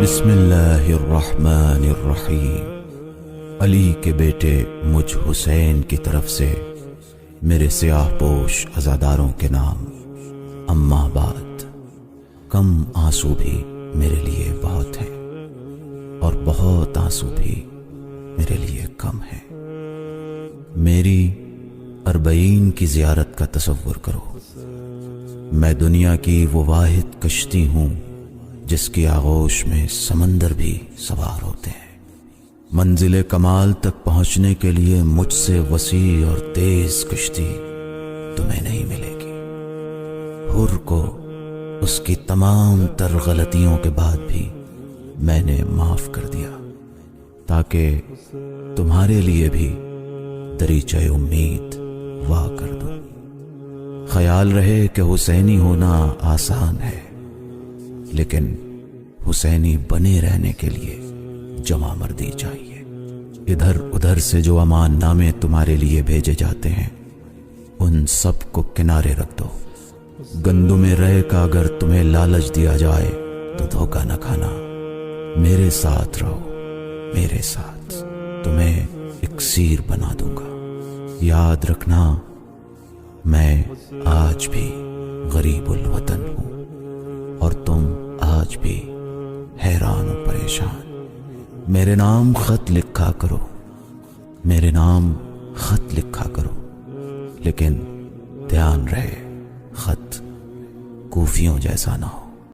بسم اللہ الرحمن الرحیم۔ علی کے بیٹے مجھ حسین کی طرف سے میرے سیاہ پوش عزاداروں کے نام۔ اما بعد، کم آنسو بھی میرے لیے بہت ہیں اور بہت آنسو بھی میرے لیے کم ہیں۔ میری 40 کی زیارت کا تصور کرو۔ میں دنیا کی وہ واحد کشتی ہوں جس کی آغوش میں سمندر بھی سوار ہوتے ہیں۔ منزل کمال تک پہنچنے کے لیے مجھ سے وسیع اور تیز کشتی تمہیں نہیں ملے گی۔ حر کو اس کی تمام تر غلطیوں کے بعد بھی میں نے معاف کر دیا تاکہ تمہارے لیے بھی دریچہ امید وا کر دوں۔ خیال رہے کہ حسینی ہونا آسان ہے، لیکن حسینی بنے رہنے کے لیے جمع مردی چاہیے۔ ادھر ادھر سے جو امان نامے تمہارے لیے بھیجے جاتے ہیں ان سب کو کنارے رکھ دو۔ گندم رے کا اگر تمہیں لالچ دیا جائے تو دھوکہ نہ کھانا۔ میرے ساتھ رہو، میرے ساتھ تمہیں اکسیر بنا دوں گا۔ یاد رکھنا، میں آج بھی غریب الوطن ہوں اور تم آج بھی حیران و پریشان۔ میرے نام خط لکھا کرو، میرے نام خط لکھا کرو، لیکن دھیان رہے خط کوفیوں جیسا نہ ہو۔